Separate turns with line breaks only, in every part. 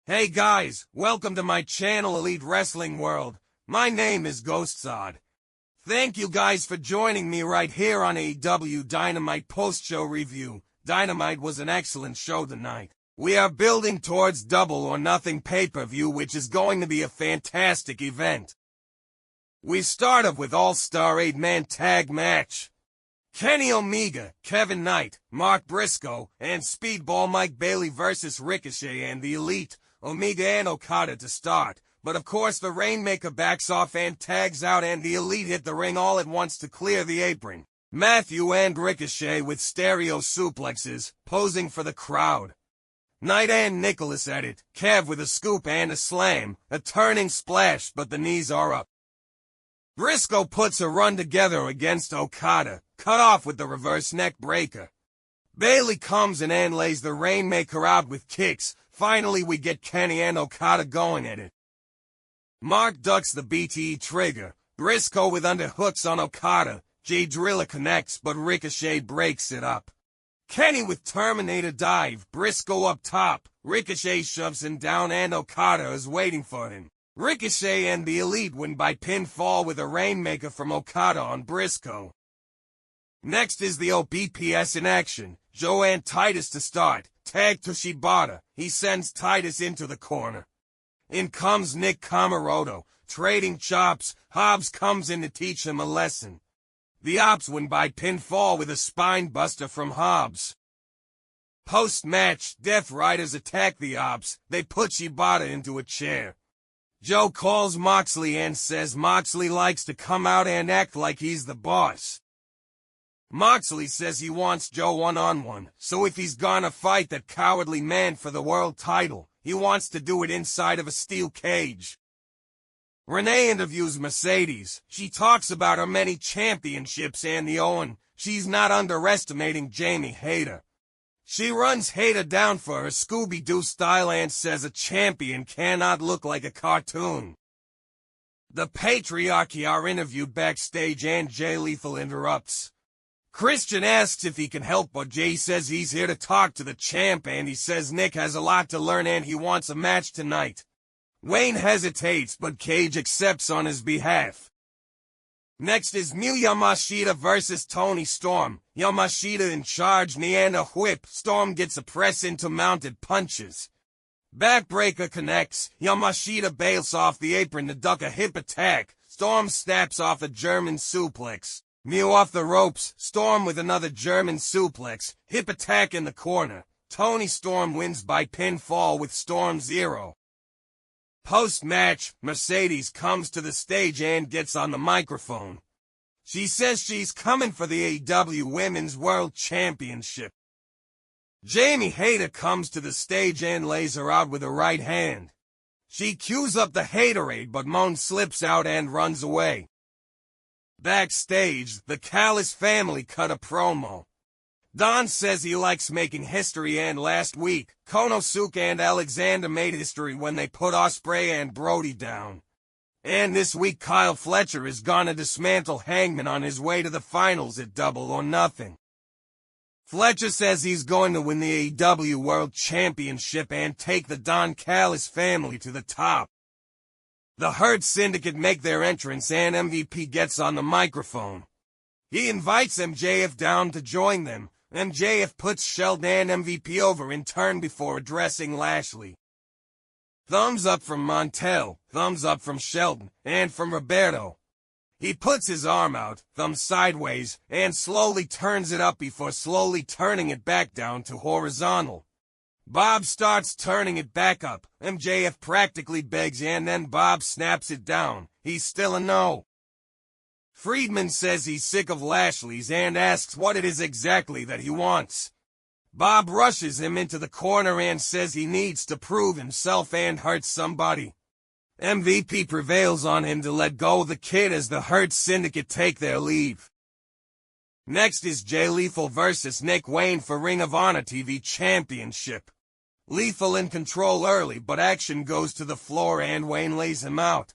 Hey guys, welcome to my channel Elite Wrestling World. My name is GhostSaad. Thank you guys for joining me right here on AEW Dynamite post-show review. Dynamite was an excellent show tonight. We are building towards Double or Nothing pay-per-view, which is going to be a fantastic event. We start off with All-Star 8-man tag match. Kenny Omega, Kevin Knight, Mark Briscoe, and Speedball Mike Bailey versus Ricochet and the Elite, Omega and Okada to start. But of course the Rainmaker backs off and tags out, and the Elite hit the ring all at once to clear the apron. Matthew and Ricochet with stereo suplexes, posing for the crowd. Knight and Nicholas at it, Kev with a scoop and a slam, a turning splash, but the knees are up. Briscoe puts a run together against Okada, cut off with the reverse neck breaker. Bailey comes in and lays the Rainmaker out with kicks. Finally we get Kenny and Okada going at it. Mark ducks the BTE trigger, Briscoe with underhooks on Okada, J Driller connects but Ricochet breaks it up. Kenny with Terminator dive, Briscoe up top, Ricochet shoves him down and Okada is waiting for him. Ricochet and the Elite win by pinfall with a Rainmaker from Okada on Briscoe. Next is the OBPS in action. Joe and Titus to start. Tag to Shibata. He sends Titus into the corner. In comes Nick Comoroto, trading chops. Hobbs comes in to teach him a lesson. The Ops win by pinfall with a spine buster from Hobbs. Post-match, Death Riders attack the Ops. They put Shibata into a chair. Joe calls Moxley and says Moxley likes to come out and act like he's the boss. Moxley says he wants Joe one-on-one, so if he's gonna fight that cowardly man for the world title, he wants to do it inside of a steel cage. Renee interviews Mercedes. She talks about her many championships and the Owen. She's not underestimating Jamie Hayter. She runs Hayter down for her Scooby-Doo style and says a champion cannot look like a cartoon. The Patriarchy are interviewed backstage and Jay Lethal interrupts. Christian asks if he can help, but Jay says he's here to talk to the champ, and he says Nick has a lot to learn and he wants a match tonight. Wayne hesitates, but Cage accepts on his behalf. Next is Miyu Yamashita versus Tony Storm. Yamashita in charge, knee and a whip. Storm gets a press into mounted punches. Backbreaker connects. Yamashita bails off the apron to duck a hip attack. Storm snaps off a German suplex. Miyu off the ropes. Storm with another German suplex. Hip attack in the corner. Tony Storm wins by pinfall with Storm 0. Post-match, Mercedes comes to the stage and gets on the microphone. She says she's coming for the AEW Women's World Championship. Jamie Hayter comes to the stage and lays her out with a right hand. She cues up the Haterade, but Moan slips out and runs away. Backstage, the Callis family cut a promo. Don says he likes making history, and last week, Konosuke and Alexander made history when they put Ospreay and Brody down. And this week Kyle Fletcher is gonna dismantle Hangman on his way to the finals at Double or Nothing. Fletcher says he's going to win the AEW World Championship and take the Don Callis family to the top. The Hurt Syndicate make their entrance and MVP gets on the microphone. He invites MJF down to join them. MJF puts Sheldon and MVP over in turn before addressing Lashley. Thumbs up from Montel, thumbs up from Sheldon, and from Roberto. He puts his arm out, thumb sideways, and slowly turns it up before slowly turning it back down to horizontal. Bob starts turning it back up. MJF practically begs, and then Bob snaps it down. He's still a no. Friedman says he's sick of Lashley's and asks what it is exactly that he wants. Bob rushes him into the corner and says he needs to prove himself and hurt somebody. MVP prevails on him to let go of the kid as the Hurt Syndicate take their leave. Next is Jay Lethal versus Nick Wayne for Ring of Honor TV Championship. Lethal in control early, but action goes to the floor and Wayne lays him out.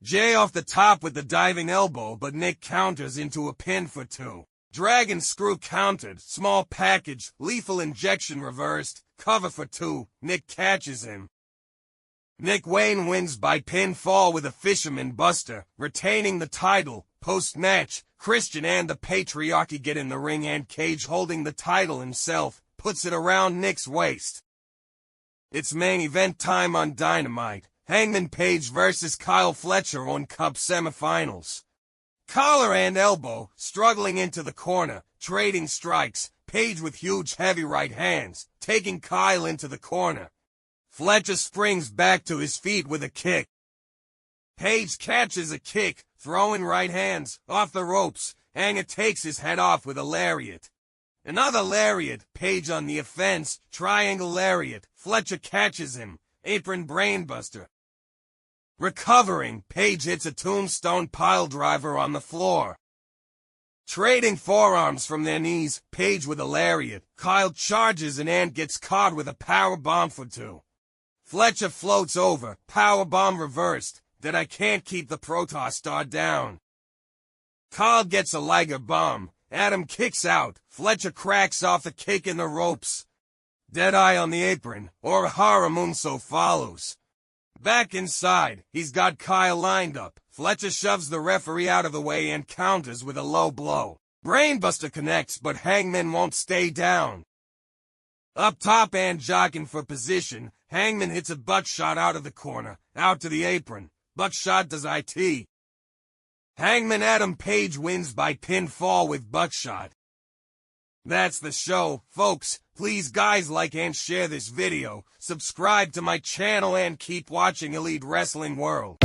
Jay off the top with the diving elbow, but Nick counters into a pin for 2. Dragon Screw countered, small package, Lethal injection reversed, cover for 2, Nick catches him. Nick Wayne wins by pinfall with a Fisherman Buster, retaining the title. Post-match, Christian and the Patriarchy get in the ring and Cage, holding the title himself, puts it around Nick's waist. It's main event time on Dynamite. Hangman Page versus Kyle Fletcher on Cup semifinals. Collar and elbow, struggling into the corner, trading strikes, Page with huge heavy right hands, taking Kyle into the corner. Fletcher springs back to his feet with a kick. Page catches a kick, throwing right hands, off the ropes, Hanger takes his head off with a lariat. Another lariat, Page on the offense, triangle lariat, Fletcher catches him, apron brainbuster. Recovering, Page hits a tombstone piledriver on the floor. Trading forearms from their knees, Page with a lariat, Kyle charges and gets caught with a powerbomb for two. Fletcher floats over, powerbomb reversed, that I can't keep the Protostar down. Kyle gets a Liger bomb, Adam kicks out, Fletcher cracks off a kick in the ropes. Deadeye on the apron, or Haramunso follows. Back inside, he's got Kyle lined up. Fletcher shoves the referee out of the way and counters with a low blow. Brainbuster connects, but Hangman won't stay down. Up top and jockeying for position, Hangman hits a buckshot out of the corner, out to the apron. Buckshot does IT. Hangman Adam Page wins by pinfall with buckshot. That's the show, folks. Please guys, like and share this video, subscribe to my channel and keep watching Elite Wrestling World.